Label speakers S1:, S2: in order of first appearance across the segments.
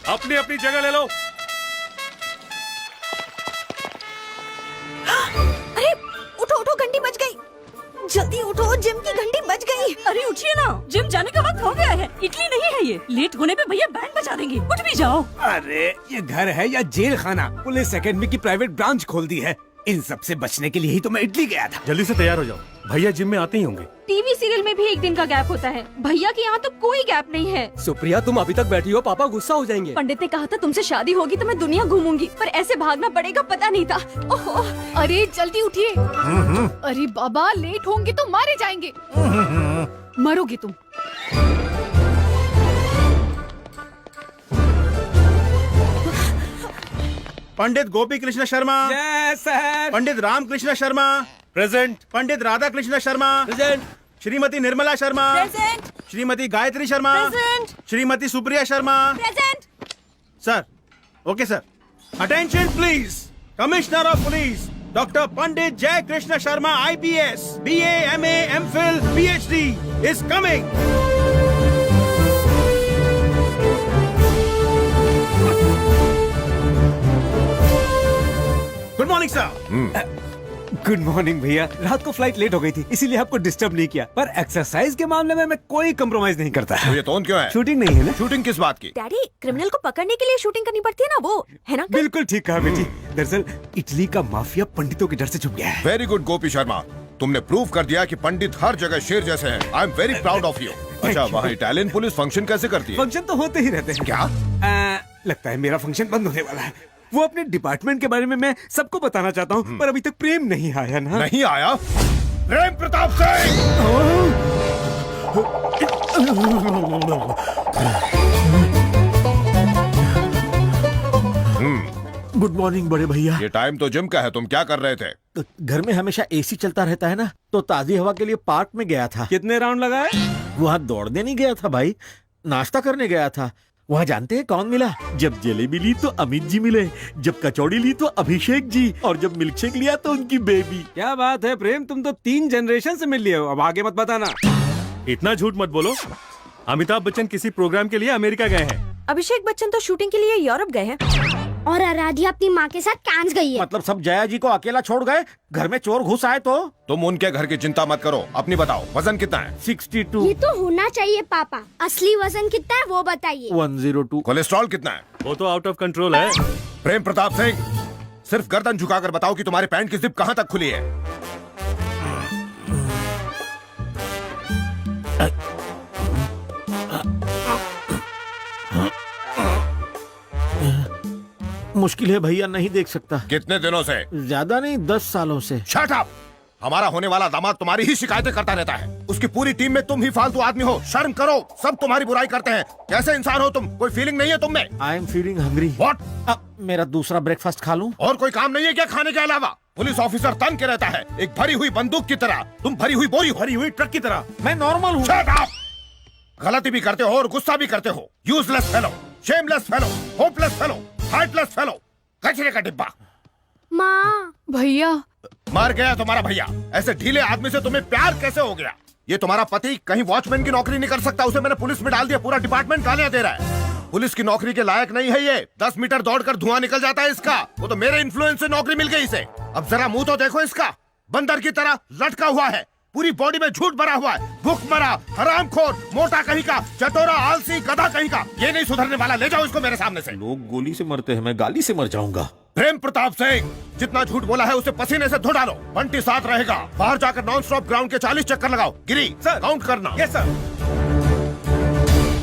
S1: अपनी अपनी जगह ले लो।
S2: अरे उठो उठो, घंटी बज गई। जल्दी उठो, जिम की घंटी बज गई।
S3: अरे उठिए ना, जिम जाने का वक्त हो गया है। इडली नहीं है ये, लेट होने पे भैया बैंड बजा देंगे। उठ भी जाओ।
S4: अरे ये घर है या जेल खाना? पुलिस एकेडमी की प्राइवेट ब्रांच खोल दी है। इन सब से बचने के लिए ही तो मैं इटली गया था।
S1: जल्दी से तैयार हो जाओ, भैया जिम में आते ही होंगे।
S3: टीवी सीरियल में भी एक दिन का गैप होता है, भैया के यहाँ तो कोई गैप नहीं है।
S5: सुप्रिया तुम अभी तक बैठी हो, पापा गुस्सा हो जाएंगे।
S3: पंडित ने कहा था तुमसे शादी होगी तो मैं दुनिया घूमूंगी, पर ऐसे भागना पड़ेगा पता नहीं था। ओहो,
S6: अरे जल्दी उठिए। अरे बाबा लेट होंगे तो मारे जाएंगे। मरोगे तुम।
S7: Pandit Gopi Krishna Sharma,
S4: yes sir.
S7: Pandit Ram Krishna Sharma,
S1: present.
S7: Pandit Radha Krishna Sharma,
S5: present.
S7: Shrimati Nirmala Sharma,
S3: present.
S7: Shrimati Gayatri Sharma,
S3: present.
S7: Shrimati Supriya Sharma.
S3: Present.
S7: Sir, okay sir. Attention please. Commissioner of police doctor Pandit Jai Krishna Sharma IPS, BA, MA, MPhil, PhD is coming. Good morning sir.
S4: Good morning भैया। रात को फ्लाइट लेट हो गई थी, इसीलिए आपको डिस्टर्ब नहीं किया। पर एक्सरसाइज के मामले में मैं कोई कम्प्रोमाइज नहीं करता।
S8: तो ये टोन क्यों है?
S4: शूटिंग नहीं है ना?
S8: शूटिंग किस बात की?
S2: डैडी, क्रिमिनल को पकड़ने के लिए शूटिंग करनी पड़ती है ना, वो है ना?
S4: बिल्कुल ठीक कहा बेटी। दरअसल इटली का माफिया पंडितों के डर से छुप गया है।
S8: वेरी गुड गोपी शर्मा, तुमने प्रूव कर दिया कि पंडित हर जगह शेर जैसे हैं। I am very proud of you. अच्छा, वहाँ इटालियन पुलिस फंक्शन कैसे करती है?
S4: फंक्शन तो होते ही रहते हैं।
S8: क्या?
S4: लगता है मेरा फंक्शन बंद होने वाला है। वो अपने डिपार्टमेंट के बारे में मैं सबको बताना चाहता हूँ, पर अभी तक प्रेम नहीं आया ना।
S8: नहीं आया? प्रेम प्रताप सिंह!
S9: गुड मॉर्निंग बड़े भैया।
S8: ये टाइम तो जिम का है, तुम क्या कर रहे थे?
S9: घर में हमेशा AC चलता रहता है ना, तो ताजी हवा के लिए पार्क में गया था।
S4: कितने राउंड लगाए?
S9: वहाँ दौड़ने नहीं गया था भाई, नाश्ता करने गया था। वहाँ जानते हैं कौन मिला? जब जलेबी ली तो अमित जी मिले, जब कचौड़ी ली तो अभिषेक जी, और जब मिल्क शेक लिया तो उनकी बेबी।
S4: क्या बात है प्रेम, तुम तो 3 जनरेशन से मिल लिए हो। अब आगे मत बताना।
S1: इतना झूठ मत बोलो। अमिताभ बच्चन किसी प्रोग्राम के लिए अमेरिका गए हैं।
S2: अभिषेक बच्चन तो शूटिंग के लिए यूरोप गए हैं।
S10: और आराध्या अपनी माँ के साथ कांस गई है।
S9: मतलब सब जया जी को अकेला छोड़ गए? घर में चोर घुस आए तो?
S8: तुम उनके घर की चिंता मत करो, अपनी बताओ, वजन कितना है?
S9: 62।
S10: ये तो होना चाहिए पापा। असली वजन कितना है वो बताइए।
S9: 102।
S8: कोलेस्ट्रॉल कितना है?
S1: वो तो आउट ऑफ कंट्रोल है।
S8: प्रेम प्रताप सिंह, सिर्फ गर्दन झुकाकर बताओ कि तुम्हारे पैंट की जिप कहाँ तक खुली है?
S9: मुश्किल है भैया, नहीं देख सकता।
S8: कितने दिनों से?
S9: ज्यादा नहीं, 10 सालों से।
S8: Shut up! हमारा होने वाला दामाद तुम्हारी ही शिकायतें करता रहता है। उसकी पूरी टीम में तुम ही फालतू आदमी हो। शर्म करो, सब तुम्हारी बुराई करते हैं। कैसे इंसान हो तुम? कोई फीलिंग नहीं है तुम में?
S9: I am feeling hungry.
S8: What?
S9: मेरा दूसरा ब्रेकफास्ट खा लूं?
S8: और कोई काम नहीं है क्या खाने के अलावा? पुलिस ऑफिसर तन के रहता है, एक भरी हुई बंदूक की तरह। तुम भरी हुई बोरी, भरी हुई ट्रक की तरह।
S9: मैं नॉर्मल हूँ।
S8: Shut up! गलती भी करते हो और गुस्सा भी करते हो। Useless fellow, shameless fellow, hopeless fellow, heartless fellow, कचरे का डिब्बा।
S10: माँ।
S6: भैया।
S8: मर गया तुम्हारा भैया। ऐसे ढीले आदमी से तुम्हें प्यार कैसे हो गया? ये तुम्हारा पति कहीं वॉचमैन की नौकरी नहीं कर सकता, उसे मैंने पुलिस में डाल दिया। पूरा डिपार्टमेंट गालियां दे रहा है। पुलिस की नौकरी के लायक नहीं है ये। 10 मीटर दौड़कर धुआं निकल जाता है इसका। वो तो मेरे इन्फ्लुएंस से नौकरी मिल गई इसे। अब जरा मुंह तो देखो इसका, बंदर की तरह लटका हुआ है। पूरी बॉडी में झूठ भरा हुआ है। भूखमरा, हरामखोर, मोटा कहीं का, चटोरा, आलसी, गधा कहीं का। ये नहीं सुधरने वाला। ले जाओ इसको मेरे सामने से।
S9: लोग गोली से मरते हैं, मैं गाली से मर जाऊंगा।
S8: प्रेम प्रताप सिंह, जितना झूठ बोला है उसे पसीने से धो डालो। बंटी साथ रहेगा। बाहर जाकर नॉन स्टॉप ग्राउंड के 40 चक्कर लगाओ। गिरी
S7: सर,
S8: काउंट करना।
S7: Yes sir.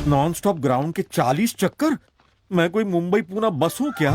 S9: Non stop ground के 40 चक्कर? मैं कोई मुंबई पूना बस हूँ क्या?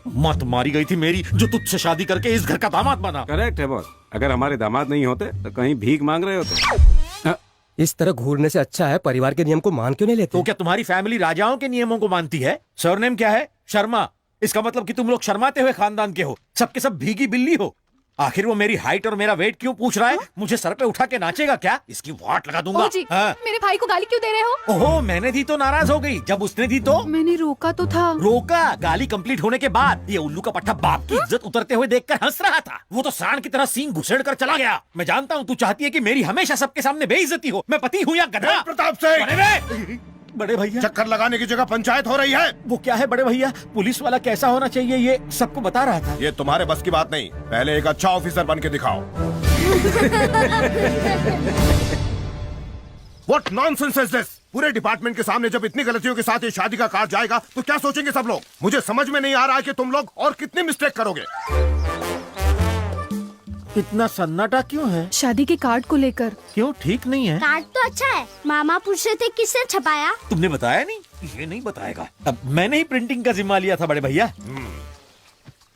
S9: मत मारी गई थी मेरी, जो तुझसे शादी करके इस घर का दामाद बना।
S4: करेक्ट है बॉस। अगर हमारे दामाद नहीं होते तो कहीं भीख मांग रहे होते।
S5: इस तरह घूरने से अच्छा है परिवार के नियम को मान क्यों नहीं लेते?
S9: तो क्या तुम्हारी फैमिली राजाओं के नियमों को मानती है? सरनेम क्या है? शर्मा। इसका मतलब कि तुम लोग शर्माते हुए खानदान के हो, सबके सब भीगी बिल्ली हो। आखिर वो मेरी हाइट और मेरा वेट क्यों पूछ रहा है? मुझे सर पे उठा के नाचेगा क्या? इसकी वाट लगा दूंगा।
S6: जी,
S9: हाँ।
S6: मेरे भाई को गाली क्यों दे रहे हो?
S9: ओहो, मैंने दी तो नाराज हो गई, जब उसने दी तो
S6: मैंने रोका तो था।
S9: रोका? गाली कंप्लीट होने के बाद ये उल्लू का पट्टा बाप की इज्जत उतरते हुए देखकर हंस रहा था। वो तो सांड की तरह सींग घुसेड़ कर चला गया। मैं जानता हूँ तू चाहती है कि मेरी हमेशा सबके सामने बेइज्जती हो। मैं पति हूँ या गधा?
S8: प्रताप सिंह,
S9: बड़े भैया
S8: चक्कर लगाने की जगह पंचायत हो रही है।
S9: वो क्या है बड़े भैया, पुलिस वाला कैसा होना चाहिए ये सबको बता रहा था।
S8: ये तुम्हारे बस की बात नहीं, पहले एक अच्छा ऑफिसर बन के दिखाओ। What nonsense is this? पूरे डिपार्टमेंट के सामने जब इतनी गलतियों के साथ ये शादी का कार्ड जाएगा तो क्या सोचेंगे सब लोग? मुझे समझ में नहीं आ रहा है कि तुम लोग और कितनी मिस्टेक करोगे।
S9: इतना सन्नाटा क्यों है?
S6: शादी के कार्ड को लेकर।
S9: क्यों, ठीक नहीं है?
S10: कार्ड तो अच्छा है। मामा पूछ रहे थे किसने छपाया।
S9: तुमने बताया नहीं? ये नहीं बताएगा। अब मैंने ही प्रिंटिंग का जिम्मा लिया था बड़े भैया।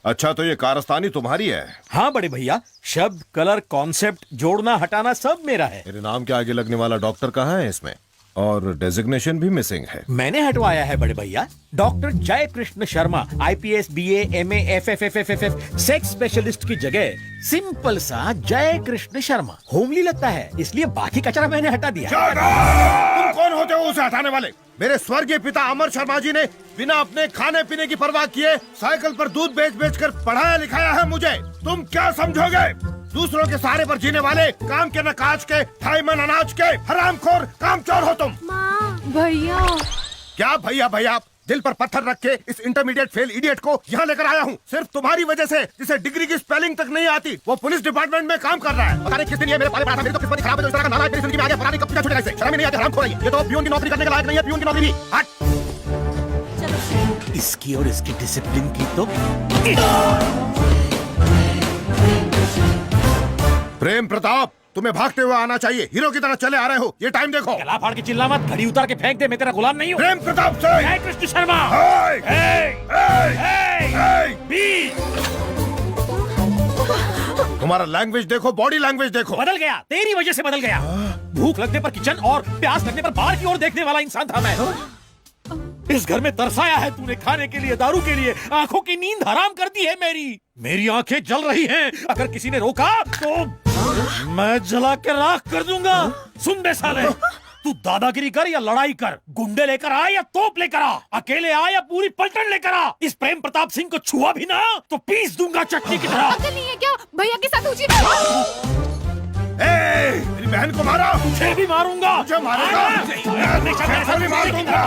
S8: अच्छा, तो ये कारस्तानी तुम्हारी है?
S9: हाँ बड़े भैया, शब्द, कलर, कॉन्सेप्ट, जोड़ना हटाना सब मेरा है।
S8: मेरे नाम के आगे लगने वाला डॉक्टर कहाँ है इसमें? और डेजिग्नेशन भी मिसिंग है।
S9: मैंने हटवाया है बड़े भैया। डॉक्टर जय Krishna Sharma, IPS, BA, MA, FFFFF, sex specialist की जगह सिंपल सा जय कृष्ण शर्मा होमली लगता है, इसलिए बाकी कचरा मैंने हटा दिया।
S8: तुम कौन होते हो उसे हटाने वाले? मेरे स्वर्गीय पिता अमर शर्मा जी ने बिना अपने खाने पीने की परवाह किए साइकिल पर दूध बेच बेच कर पढ़ाया लिखाया है मुझे। तुम क्या समझोगे? दूसरों के सहारे पर जीने वाले, काम के न काज के, ढाई मन अनाज के हरामखोर कामचोर हो तुम।
S6: भैया
S8: क्या भैया भैया? दिल पर पत्थर रख के इस इंटरमीडिएट फेल इडियट को यहाँ लेकर आया हूँ सिर्फ तुम्हारी वजह से, जिसे डिग्री की स्पेलिंग तक नहीं आती। वो पुलिस डिपार्टमेंट में काम कर रहा है। पता नहीं किस दिन ये मेरे पाले पड़ा था। मेरी तो किस्मत खराब है, इस तरह का नाला मेरी जिंदगी में आ गया। पता नहीं कब पूछा छूटेगा इसे। शर्म ही नहीं आती, हरामखोर है ये तो पियून की नौकरी करने के लायक नहीं है। पियून की नौकरी भी हट।
S9: इसकी और इसकी डिसिप्लिन की तो
S8: प्रेम प्रताप, तुम्हें भागते हुए आना चाहिए। हीरो की तरह चले आ रहे हो। ये टाइम देखो।
S9: गला फाड़ के चिल्ला मत, घड़ी उतार के फेंक दे, मैं तेरा गुलाम नहीं हूँ।
S8: प्रेम प्रताप से
S9: जय कृष्ण शर्मा।
S8: तुम्हारा लैंग्वेज देखो, बॉडी लैंग्वेज देखो।
S9: बदल गया, तेरी वजह से बदल गया। भूख लगने पर किचन और प्यास लगने पर बाहर की ओर देखने वाला इंसान था मैं। इस घर में तरसाया है तूने, खाने के लिए, दारू के लिए। आंखों की नींद हराम कर दी है मेरी आंखें जल रही हैं। अगर किसी ने रोका तो मैं जला के राख कर दूंगा। सुन बे साले, तू दादागिरी कर या लड़ाई कर, गुंडे लेकर आ या तोप लेकर आ, अकेले आ या पूरी पलटन लेकर आ, इस प्रेम प्रताप सिंह को छुआ भी ना तो पीस दूंगा चटनी की तरह।
S6: अकल नहीं है क्या? भैया के साथ उचित।
S8: मेरी बहन को मारा,
S9: मुझे भी मारूंगा।
S8: मुझे मारेगा, मैं भी मार दूंगा।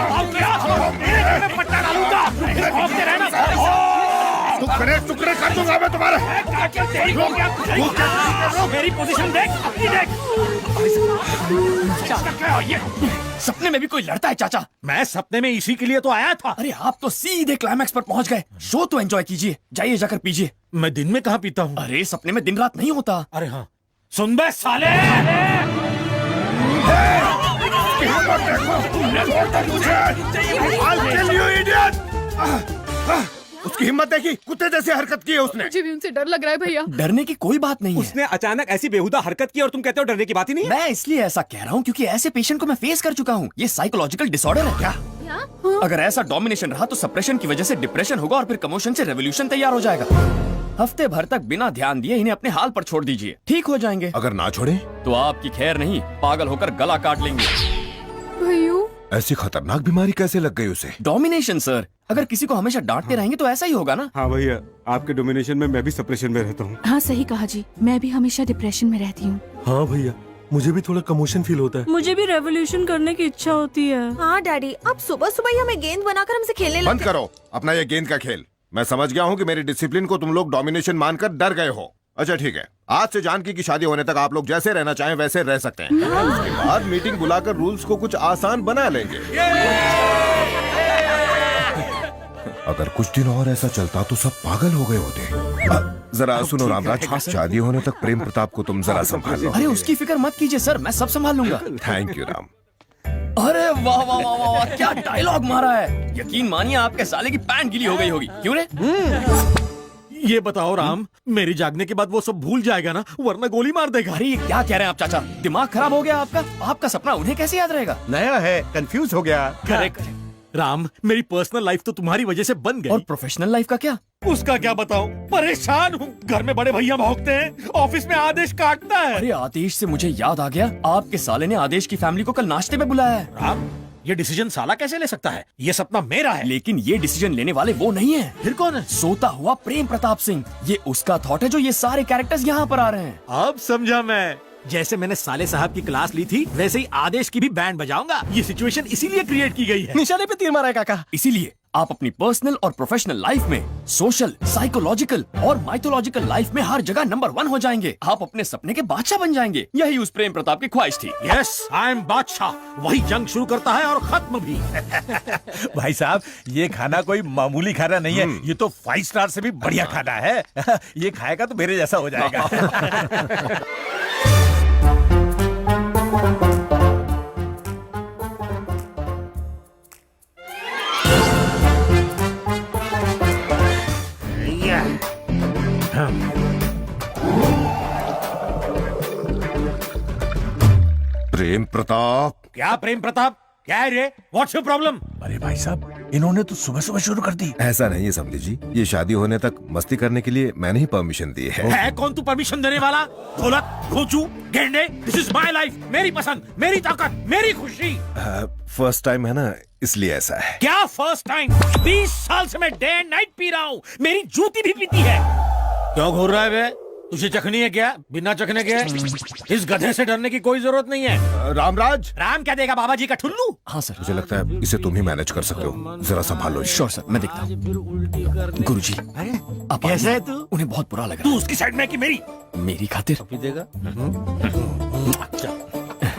S9: पट्टा डालूंगा, भौंकते रहना।
S8: टुकड़े टुकड़े कर दूंगा मैं तुम्हारे।
S9: मेरी पोजीशन देख, अपनी देख। ये
S5: सपने में भी कोई लड़ता है चाचा?
S9: मैं सपने में इसी के लिए तो आया था।
S5: अरे आप तो सीधे क्लाइमैक्स पर पहुंच गए। शो तो एंजॉय कीजिए, जाइए जाकर पीजिए।
S9: मैं दिन में कहाँ पीता हूँ?
S5: अरे सपने में दिन रात नहीं होता।
S9: अरे हाँ, सुन बे साले।
S8: उसकी हिम्मत देखी, कुत्ते जैसी हरकत की है उसने।
S6: मुझे भी उनसे डर लग रहा है भैया।
S5: डरने की कोई बात नहीं है।
S4: उसने अचानक ऐसी बेहुदा हरकत की और तुम कहते हो डरने की बात ही नहीं है?
S5: मैं इसलिए ऐसा कह रहा हूँ क्योंकि ऐसे पेशेंट को मैं फेस कर चुका हूँ। ये साइकोलॉजिकल डिसऑर्डर है क्या? अगर ऐसा डोमिनेशन रहा तो सप्रेशन की वजह से डिप्रेशन होगा और फिर कमोशन से रेवोल्यूशन तैयार हो जाएगा। हफ्ते भर तक बिना ध्यान दिए इन्हें अपने हाल पर छोड़ दीजिए, ठीक हो जाएंगे।
S8: अगर ना छोड़े
S5: तो आपकी खैर नहीं, पागल होकर गला काट लेंगे।
S6: भैया
S8: ऐसी खतरनाक बीमारी कैसे लग गई उसे?
S5: डोमिनेशन सर, अगर किसी को हमेशा डांटते रहेंगे तो ऐसा ही होगा ना।
S4: हाँ भैया, आपके डोमिनेशन में मैं भी सप्रेशन में रहता हूँ।
S6: हाँ सही कहा जी, मैं भी हमेशा डिप्रेशन में रहती हूँ।
S1: हाँ भैया, मुझे भी थोड़ा कमोशन फील होता है।
S3: मुझे भी रेवोल्यूशन करने की इच्छा होती है।
S2: हाँ डैडी, अब सुबह सुबह ही हमें गेंद बनाकर हमसे खेलने
S8: बंद
S2: लगते।
S8: करो अपना ये गेंद का खेल। मैं समझ गया हूँ कि मेरी डिसिप्लिन को तुम लोग डोमिनेशन मानकर डर गए हो। अच्छा ठीक है, आज से जानकी की शादी होने तक आप लोग जैसे रहना चाहें वैसे रह सकते हैं। उसके बाद मीटिंग बुलाकर रूल्स को कुछ आसान बना लेंगे। अगर कुछ दिन और ऐसा चलता तो सब पागल हो गए होते। जरा सुनो रामराज, शादी होने तक प्रेम प्रताप को तुम जरा संभाल लो।
S5: अरे उसकी फिक्र मत कीजिए सर, मैं सब संभाल लूंगा।
S8: Thank you Ram.
S5: अरे वाह वाह वाह वाह वाह, क्या डायलॉग मारा है। यकीन मानिए आपके साले की पैंट गीली हो गई होगी। क्यों रे?
S9: ये बताओ राम, मेरी जागने के बाद वो सब भूल जाएगा ना, वरना गोली मार देगा।
S5: अरे ये क्या कह रहे हैं आप चाचा? दिमाग खराब हो गया आपका? आपका सपना उन्हें कैसे याद रहेगा?
S7: नया है, कंफ्यूज हो गया।
S9: करेक्ट राम, मेरी पर्सनल लाइफ तो तुम्हारी वजह से बन गई।
S5: और प्रोफेशनल लाइफ का क्या?
S9: उसका क्या बताऊं, परेशान हूँ। घर में बड़े भैया भौंकते हैं, ऑफिस में आदेश काटता है।
S5: अरे आदेश से मुझे याद आ गया, आपके साले ने आदेश की फैमिली को कल नाश्ते में बुलाया है।
S9: राम, ये डिसीजन साला कैसे ले सकता है? ये सपना मेरा है।
S5: लेकिन ये डिसीजन लेने वाले वो नहीं है।
S9: फिर कौन है?
S5: सोता हुआ प्रेम प्रताप सिंह। ये उसका थॉट है जो ये सारे कैरेक्टर्स यहाँ पर आ रहे हैं।
S9: अब समझा मैं। जैसे मैंने साले साहब की क्लास ली थी वैसे ही आदेश की भी बैंड बजाऊंगा। ये सिचुएशन इसीलिए क्रिएट की गई है।
S5: निशाने पे तीर मारा है काका। इसीलिए आप अपनी पर्सनल और प्रोफेशनल लाइफ में सोशल, साइकोलॉजिकल और माइथोलॉजिकल लाइफ में हर जगह नंबर 1 हो जाएंगे। आप अपने सपने के बादशाह बन जाएंगे। यही उस प्रेम प्रताप की ख्वाहिश थी।
S9: यस, आई एम बादशाह। वही जंग शुरू करता है और खत्म भी।
S11: भाई साहब, ये खाना कोई मामूली खाना नहीं है, ये तो 5 स्टार से भी बढ़िया खाना है। ये खाएगा तो मेरे जैसा हो जाएगा।
S8: प्रेम प्रताप।
S9: क्या प्रेम प्रताप? क्या है रे? What's your problem?
S11: अरे भाई साहब, इन्होंने तो सुबह सुबह शुरू कर दी।
S8: ऐसा नहीं है समझी जी, ये शादी होने तक मस्ती करने के लिए मैंने ही परमिशन दी है।
S9: है कौन तू परमिशन देने वाला? ढोलक, खोचू, गेंडे, दिस इज माय लाइफ, मेरी पसंद, मेरी ताकत, मेरी खुशी।
S8: फर्स्ट टाइम है ना, इसलिए ऐसा है।
S9: क्या फर्स्ट टाइम? 20 साल से मैं डे एंड नाइट पी रहा हूँ, मेरी जूती भी पीती है। क्यों घूर रहा है बे? तुझे चखनी है क्या? बिना चखने के इस गधे से डरने की कोई जरूरत नहीं है।
S8: रामराज।
S9: राम क्या देगा, बाबा जी का ठुल्लू?
S5: हाँ सर।
S8: मुझे लगता है इसे तुम ही मैनेज कर सकते हो, जरा संभालो।
S5: श्योर सर, मैं देखता हूँ। गुरुजी, आप
S9: कैसे है तू?
S5: उन्हें बहुत बुरा लगा।
S9: तू उसकी साइड में कि मेरी?
S5: मेरी खातिर।
S9: देगा?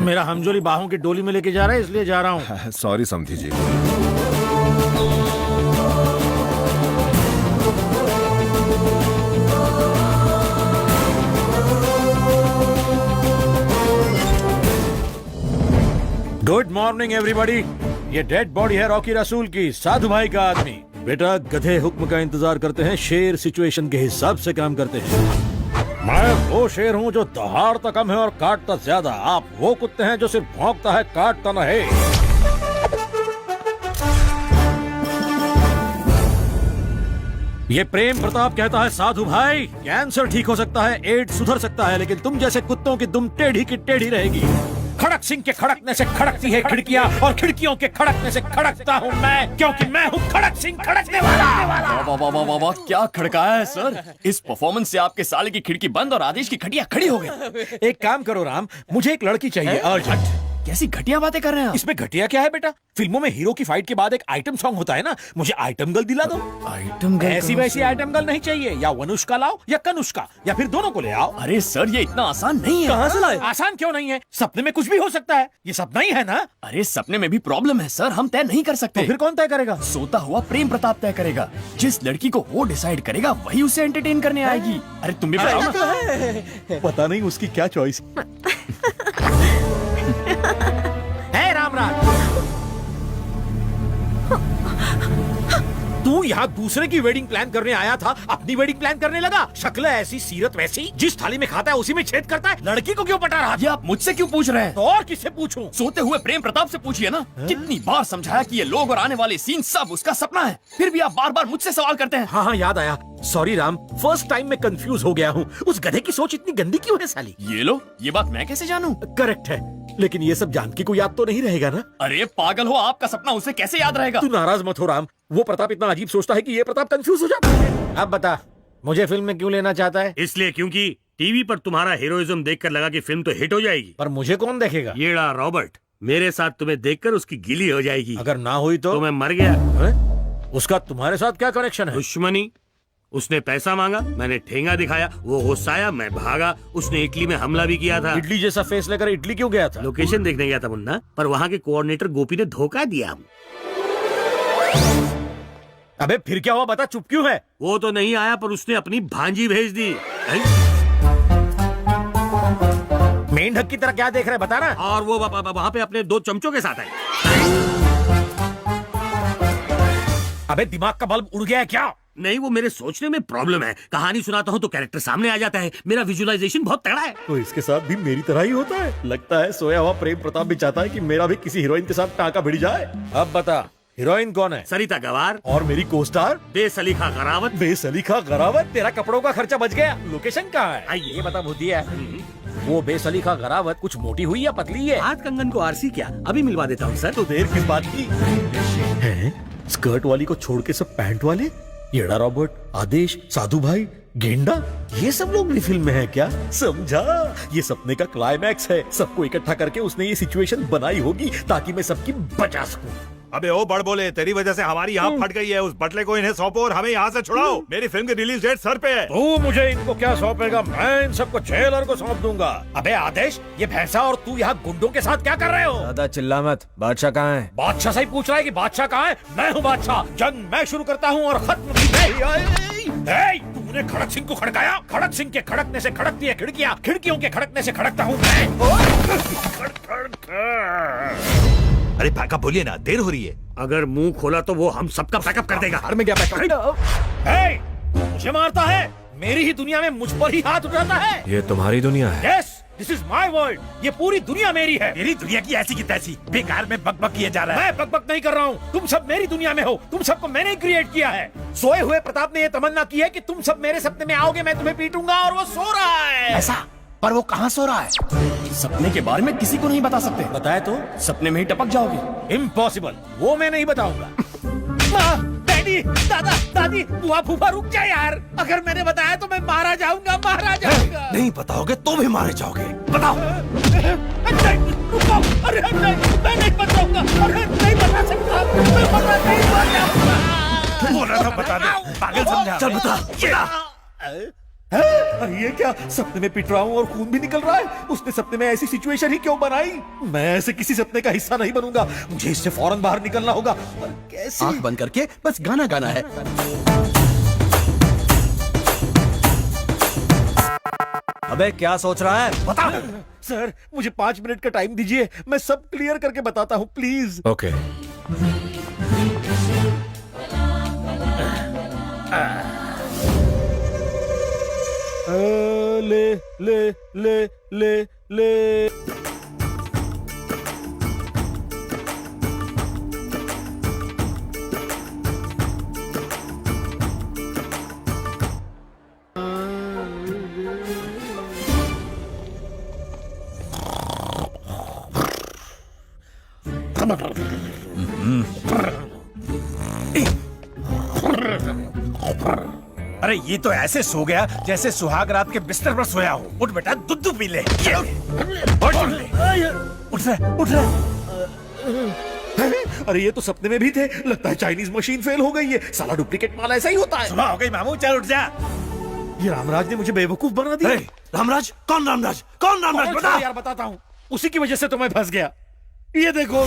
S9: मेरा हमजोली बाहों की डोली में लेके जा रहा है, इसलिए जा रहा हूँ।
S8: सॉरी समझी जी।
S9: Good morning everybody. ये डेड बॉडी है रॉकी रसूल की, साधु भाई का आदमी। बेटा, गधे हुक्म का इंतजार करते हैं, शेर सिचुएशन के हिसाब से काम करते हैं। मैं वो शेर हूँ जो दहाड़ता कम है और काटता ज्यादा। आप वो कुत्ते हैं जो सिर्फ भौंकता है, काटता न है। ये प्रेम प्रताप कहता है, साधु भाई, कैंसर ठीक हो सकता है, एड्स सुधर सकता है, लेकिन तुम जैसे कुत्तों की दुम टेढ़ी की टेढ़ी रहेगी। खड़क सिंह के खड़कने से खड़कती है खिड़कियां, और खिड़कियों के खड़कने से खड़कता हूँ मैं, क्योंकि मैं हूँ खड़क सिंह खड़कने वाला।
S5: वाह वाह वाह वाह, क्या खड़काया है सर। इस परफॉर्मेंस से आपके साले की खिड़की बंद और आदेश की खटिया खड़ी हो गई।
S9: एक काम करो राम, मुझे एक लड़की चाहिए अर्जेंट।
S5: कैसी घटिया बातें कर रहे हैं आप?
S9: इसमें घटिया क्या है बेटा? फिल्मों में हीरो की फाइट के बाद एक आइटम सॉन्ग होता है ना, मुझे आइटम गर्ल दिला दो।
S5: Item girl?
S9: ऐसी वैसी आइटम गर्ल नहीं चाहिए। या वनुष्का लाओ या कनुष्का, या फिर दोनों को ले आओ।
S5: अरे सर, ये इतना आसान नहीं है।
S9: कहाँ से लाए? आसान क्यों नहीं है? सपने में कुछ भी हो सकता है, ये सपना ही है ना।
S5: अरे सपने में भी प्रॉब्लम है सर, हम तय नहीं कर सकते।
S9: तो फिर कौन तय करेगा?
S5: सोता हुआ प्रेम प्रताप तय करेगा। जिस लड़की को वो डिसाइड करेगा वही उसे एंटरटेन करने आएगी। अरे तुम भी बताओ ना।
S9: पता नहीं उसकी क्या चॉइस है। रामराज, तू यहाँ दूसरे की वेडिंग प्लान करने आया था, अपनी वेडिंग प्लान करने लगा। शक्ल ऐसी, सीरत वैसी, जिस थाली में खाता है उसी में छेद करता है। लड़की को क्यों पटा रहा?
S5: ये आप मुझसे क्यों पूछ रहे हैं?
S9: तो और किससे पूछूं?
S5: सोते हुए प्रेम प्रताप से पूछिए ना। कितनी बार समझाया कि ये लोग और आने वाले सीन सब उसका सपना है, फिर भी आप बार बार मुझसे सवाल करते हैं।
S9: हाँ हाँ, याद आया। सॉरी राम, फर्स्ट टाइम में कंफ्यूज हो गया हूँ। उस गधे की सोच इतनी गंदी क्यों है साली?
S5: ये लो, ये बात मैं कैसे जानूं?
S9: करेक्ट है, लेकिन ये सब जानकी को याद तो नहीं रहेगा ना?
S5: अरे पागल हो, आपका सपना उसे कैसे याद रहेगा?
S9: तू नाराज मत हो राम, वो प्रताप इतना अजीब सोचता है कि ये प्रताप कंफ्यूज हो जाता है। अब बता, मुझे फिल्म में क्यों लेना चाहता है?
S1: इसलिए क्योंकि टीवी पर तुम्हारा हीरोइज्म देखकर लगा कि फिल्म तो हिट हो जाएगी।
S9: पर मुझे कौन देखेगा?
S1: येड़ा रॉबर्ट, मेरे साथ तुम्हें देखकर उसकी गिली हो जाएगी।
S9: अगर ना हुई तो
S1: मैं मर गया।
S9: है? उसका तुम्हारे साथ क्या कनेक्शन है?
S1: दुश्मनी। उसने पैसा मांगा, मैंने ठेंगा दिखाया, वो गुस्साया, मैं भागा। उसने इटली में हमला भी किया था।
S9: इडली जैसा फेस लेकर इटली क्यों गया था?
S1: लोकेशन देखने गया था मुन्ना, पर वहाँ के कोऑर्डिनेटर गोपी ने धोखा दिया।
S9: अबे फिर क्या हुआ, बता, चुप क्यों है?
S1: वो तो नहीं आया, पर उसने अपनी भांजी भेज दी।
S9: मेंढक की तरह क्या देख रहा है, बता ना।
S1: और वो वहाँ पे अपने 2 चमचों के साथ है।
S9: अबे दिमाग का बल्ब उड़ गया है क्या?
S1: नहीं, वो मेरे सोचने में प्रॉब्लम है। कहानी सुनाता हूँ तो कैरेक्टर सामने आ जाता है। मेरा विजुअलाइजेशन बहुत तगड़ा है।
S9: तो इसके साथ भी मेरी तरह ही होता है। लगता है सोया हुआ प्रेम प्रताप भी चाहता है कि मेरा भी किसी हीरोइन के साथ टांका भिड़ जाए। अब बता, हीरोइन कौन है?
S1: सरिता गवार।
S9: और मेरी को-स्टार?
S1: बेसलीखा गरावत।
S9: बेसलीखा गरावत? तेरा कपड़ों का खर्चा बच गया। लोकेशन कहाँ है?
S1: आइए।
S9: ये बता भूतिया, वो बेसलीखा गरावत कुछ मोटी हुई या पतली है?
S1: हाथ कंगन को आरसी क्या, अभी मिलवा देता हूँ सर।
S9: तो देर किस बात की है? स्कर्ट वाली को छोड़ के सब पैंट वाले? येड़ा रॉबर्ट, आदेश, साधु भाई, गेंडा, ये सब लोग भी फिल्म में है क्या? समझा, ये सपने का क्लाइमैक्स है। सबको इकट्ठा करके उसने ये सिचुएशन बनाई होगी ताकि मैं सबकी बचा सकूं।
S11: अबे ओ बड़ बोले, तेरी वजह से हमारी यहाँ फट गई है। उस बटले को इन्हें सौंपो और हमें यहाँ से छुड़ाओ। मेरी फिल्म की रिलीज डेट सर पे है।
S9: तू मुझे इनको क्या सौंपेगा? मैं इन सबको जेलर को सौंप दूंगा। अबे आदेश, ये भैंसा और तू यहाँ गुंडों के साथ क्या कर रहे हो?
S4: दादा चिल्ला मत, बादशाह कहाँ है?
S9: बादशाह से ही पूछ रहा है कि बादशाह कहाँ है? मैं हूँ बादशाह। जंग मैं शुरू करता हूँ और खत्म भी मैं। तूने खड़क सिंह को खड़काया? खड़क सिंह के खड़कने से खड़कती है खिड़कियाँ, खिड़कियों के खड़कने से खड़कता हूँ मैं।
S11: अरे पैकअप बोलिए ना, देर हो रही है।
S1: अगर मुंह खोला तो वो हम सबका पैकअप कर देगा।
S4: घर में क्या बैकअप?
S9: मुझे मारता है, मेरी ही दुनिया में मुझ पर ही हाथ उठाता है।
S4: ये तुम्हारी दुनिया है।
S9: Yes, this is my world. ये पूरी दुनिया मेरी है।
S11: मेरी दुनिया की ऐसी की तैसी बेकार में बकबक किए जा रहा है।
S9: मैं बकबक नहीं कर रहा हूँ, तुम सब मेरी दुनिया में हो। तुम सबको मैंने ही क्रिएट किया है। सोए हुए प्रताप ने ये तमन्ना की है कि तुम सब मेरे सपने में आओगे, मैं तुम्हें पीटूंगा, और वो सो रहा है।
S5: ऐसा? पर वो कहाँ सो रहा है? सपने के बारे में किसी को नहीं बता सकते।
S9: बताए तो
S5: सपने में ही टपक जाओगे।
S9: इम्पॉसिबल, वो मैं नहीं बताऊंगा। डैडी, दादा, दादी, बुआ, फूफा, रुक जा यार। अगर मैंने बताया तो मैं मारा जाऊंगा, मारा जाऊंगा।
S11: नहीं बताओगे तो भी मारे जाओगे। बताओ।
S9: रुको, अरे नहीं, मैं नहीं बताऊंगा। अरे नहीं बता सकता, मैं बता नहीं बताऊंगा।
S11: बोला था बता दे, पागल समझा। चल बता।
S9: ये क्या, सपने में पिट रहा हूँ और खून भी निकल रहा है? उसने सपने में ऐसी सिचुएशन ही क्यों बनाई? मैं ऐसे किसी सपने का हिस्सा नहीं बनूंगा। मुझे इससे फौरन बाहर निकलना होगा। पर कैसे?
S5: आंख बंद करके बस गाना गाना है।
S4: अबे क्या सोच रहा है?
S9: बता सर, मुझे 5 मिनट का टाइम दीजिए, मैं सब क्लियर करके बताता हूँ, प्लीज।
S4: ओके।
S9: ले ले ले ले ले
S11: अरे ये तो ऐसे सो गया जैसे सुहाग रात के बिस्तर पर सोया हो। उठ बेटा, दूध पी ले। उठ रहे, उठ रहे।
S9: अरे ये तो सपने में भी थे। लगता है चाइनीज मशीन फेल हो गई है। साला डुप्लीकेट माल ऐसा ही होता है।
S11: सुबह हो गई मामू, चल उठ जा।
S9: ये रामराज ने मुझे बेवकूफ बना दिया।
S11: रामराज? कौन रामराज? कौन रामराज? बता
S9: यार, बताता हूँ। उसी की वजह से तो मैं फंस गया। ये देखो।